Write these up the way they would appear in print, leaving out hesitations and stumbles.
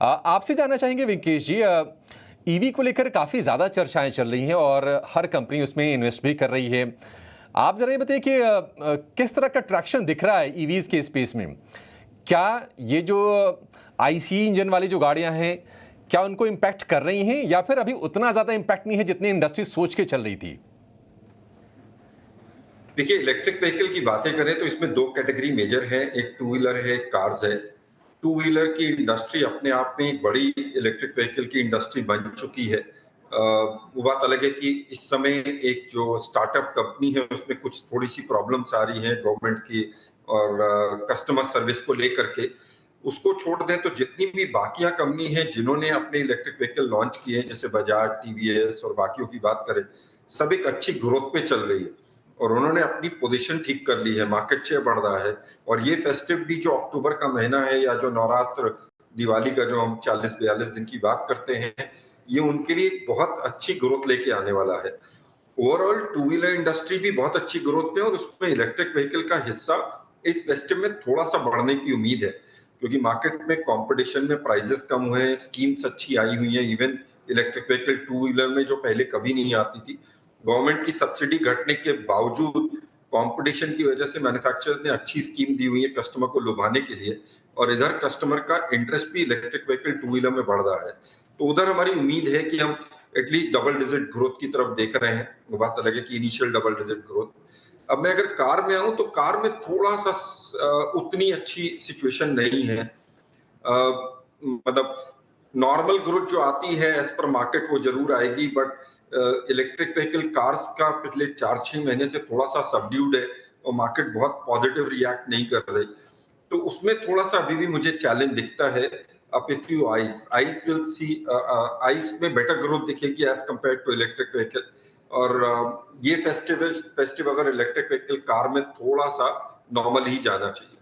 आपसे जानना चाहेंगे वेंकटेश जी, ईवी को लेकर काफ़ी ज़्यादा चर्चाएं चल रही हैं और हर कंपनी उसमें इन्वेस्ट भी कर रही है। आप ज़रा ये बताइए कि किस तरह का ट्रैक्शन दिख रहा है ईवीज़ के स्पेस में? क्या ये जो आईसी इंजन वाली जो गाड़ियां हैं, क्या उनको इम्पैक्ट कर रही हैं या फिर अभी उतना ज़्यादा इम्पैक्ट नहीं है जितनी इंडस्ट्री सोच के चल रही थी? देखिए, इलेक्ट्रिक व्हीकल की बातें करें तो इसमें 2 कैटेगरी मेजर है, एक टू व्हीलर है, एक कार्स है। टू व्हीलर की इंडस्ट्री अपने आप में एक बड़ी इलेक्ट्रिक व्हीकल की इंडस्ट्री बन चुकी है। वो बात अलग है कि इस समय एक जो स्टार्टअप कंपनी है उसमें कुछ थोड़ी-सी प्रॉब्लम्स आ रही हैं गवर्नमेंट की और कस्टमर सर्विस को लेकर के। उसको छोड़ दें तो जितनी भी बाकियाँ कंपनी हैं जिन्होंने अपने इलेक्ट्रिक व्हीकल लॉन्च किए हैं, जैसे बजाज, टीवीएस और बाकियों की बात करें, सब एक अच्छी ग्रोथ पे चल रही है। और उन्होंने अपनी पोजीशन ठीक कर ली है, मार्केट शेयर बढ़ रहा है। और ये फेस्टिव भी जो अक्टूबर का महीना है या जो नवरात्र, दिवाली का जो हम 40-42 दिन की बात करते हैं, ये उनके लिए एक बहुत अच्छी ग्रोथ लेके आने वाला है। ओवरऑल टू व्हीलर इंडस्ट्री भी बहुत अच्छी ग्रोथ पे है और उसमें इलेक्ट्रिक व्हीकल का हिस्सा इस फेस्टिव में थोड़ा-सा बढ़ने की उम्मीद है। क्योंकि मार्केट में कॉम्पिटिशन में प्राइसेस कम हुए हैं, स्कीम्स अच्छी आई हुई हैं, even electric vehicle two wheeler में जो पहले कभी नहीं आती थी। गवर्नमेंट की सब्सिडी घटने के बावजूद कंपटीशन की वजह से मैन्युफैक्चरर्स ने अच्छी स्कीम दी हुई है कस्टमर को लुभाने के लिए और इधर कस्टमर का इंटरेस्ट भी इलेक्ट्रिक व्हीकल टू व्हीलर में बढ़ रहा है। तो उधर हमारी उम्मीद है कि हम एटलीस्ट डबल डिजिट ग्रोथ की तरफ देख रहे हैं। वो बात अलग है कि इनिशियल डबल डिजिट ग्रोथ। अब मैं अगर कार में आऊं तो कार में थोड़ा सा उतनी अच्छी सिचुएशन नहीं है। मतलब नॉर्मल ग्रोथ जो आती है एज पर मार्केट वो जरूर आएगी, बट इलेक्ट्रिक व्हीकल कार्स का पिछले 4-6 महीने से थोड़ा सा सबड्यूड है और मार्केट बहुत पॉजिटिव रिएक्ट नहीं कर रही। तो उसमें थोड़ा सा अभी भी मुझे चैलेंज दिखता है। अपितु ICE ICE will see ICE में बेटर ग्रोथ दिखेगी as compared to electric vehicle. और ये फेस्टिव अगर इलेक्ट्रिक व्हीकल कार में थोड़ा सा नॉर्मल ही जाना चाहिए।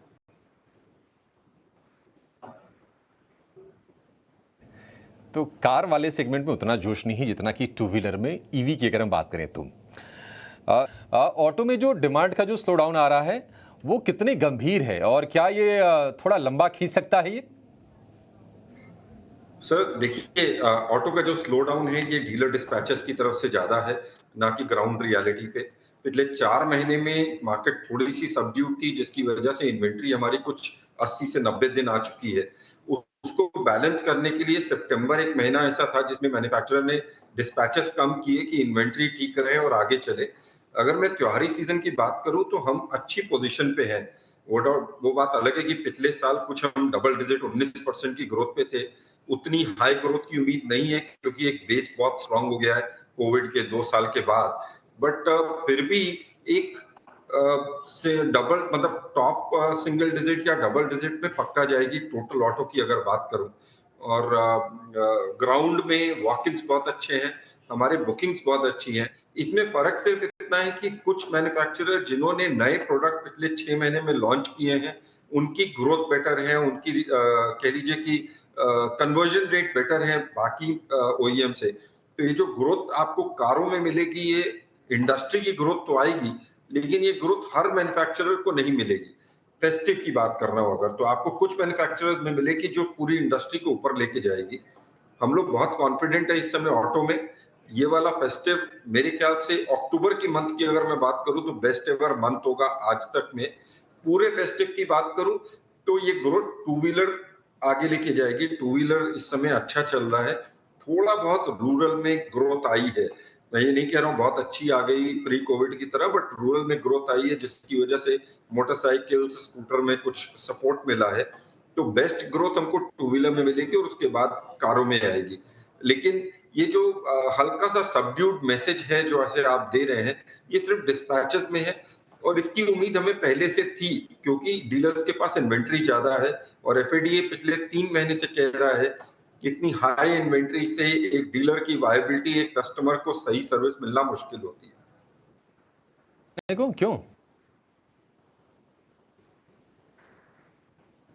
तो कार वाले सेगमेंट में उतना जोश नहीं है जितना कि टू व्हीलर में ईवी की अगर हम बात करें तो। ऑटो में जो डिमांड का जो स्लो डाउन आ रहा है वो कितने गंभीर है और क्या ये थोड़ा लंबा खींच सकता है ये? सर देखिए, ऑटो का जो स्लो डाउन है ये डीलर डिस्पैचेस की तरफ से ज्यादा है, ना कि ग्राउंड रियलिटी पे। पिछले 4 महीने में मार्केट थोड़ी सी सबड्यूड थी जिसकी वजह से इन्वेंट्री हमारी कुछ 80 से 90 दिन आ चुकी है। उसको बैलेंस करने के लिए सितंबर एक महीना ऐसा था जिसमें मैन्युफैक्चरर ने डिस्पैचेस कम किए कि इन्वेंट्री ठीक रहे और आगे चले। अगर मैं त्योहारी सीजन की बात करूं तो हम अच्छी पोजीशन पे हैं। वो बात अलग है कि पिछले साल कुछ हम डबल डिजिट 19% की ग्रोथ पे थे। उतनी हाई ग्रोथ की उम्मीद नहीं है क्योंकि एक बेस बहुत स्ट्रांग हो गया है कोविड के 2 साल के बाद। बट फिर भी एक से डबल मतलब टॉप सिंगल डिजिट या डबल डिजिट में पक्का जाएगी टोटल ऑटो की अगर बात करूं। और ग्राउंड में वॉक-इन्स बहुत अच्छे हैं, हमारे बुकिंग्स बहुत अच्छी हैं। इसमें फर्क सिर्फ इतना है कि कुछ मैन्युफैक्चरर जिन्होंने नए प्रोडक्ट पिछले 6 महीने में लॉन्च किए हैं, उनकी ग्रोथ बेटर है, उनकी कह लीजिए कि कन्वर्जन रेट बेटर है बाकी ओईएम से। तो ये जो ग्रोथ आपको कारों में मिलेगी, ये इंडस्ट्री की ग्रोथ तो आएगी, लेकिन ये ग्रोथ हर मैन्युफैक्चरर को नहीं मिलेगी। फेस्टिव की बात कर रहा हूं अगर, तो आपको कुछ मैन्युफैक्चरर्स में मिलेगी जो पूरी इंडस्ट्री को ऊपर लेके जाएगी। हम लोग बहुत कॉन्फिडेंट है इस समय ऑटो में। ये वाला फेस्टिव मेरे ख्याल से अक्टूबर की मंथ की अगर मैं बात करूं तो बेस्ट एवर मंथ होगा आज तक में। पूरे फेस्टिव की बात करूं तो ये ग्रोथ टू व्हीलर आगे लेके जाएगी। टू व्हीलर इस समय अच्छा चल रहा है। थोड़ा बहुत रूरल में ग्रोथ आई है। मैं ये नहीं कह रहा हूँ बहुत अच्छी आ गई प्री कोविड की तरह, बट रूरल में ग्रोथ आई है जिसकी वजह से मोटरसाइकिल स्कूटर में कुछ सपोर्ट मिला है। तो बेस्ट ग्रोथ हमको टू व्हीलर में मिलेगी और उसके बाद कारों में आएगी। लेकिन ये जो हल्का सा सबड्यूड मैसेज है जो ऐसे आप दे रहे हैं, ये सिर्फ डिस्पैचेस में है और इसकी उम्मीद हमें पहले से थी क्योंकि डीलर्स के पास इन्वेंट्री ज्यादा है और एफएडीए पिछले 3 महीने से कह रहा है कि इतनी हाई इन्वेंट्री से एक डीलर की वायबिलिटी, एक कस्टमर को सही सर्विस मिलना मुश्किल होती है। देखो क्यों?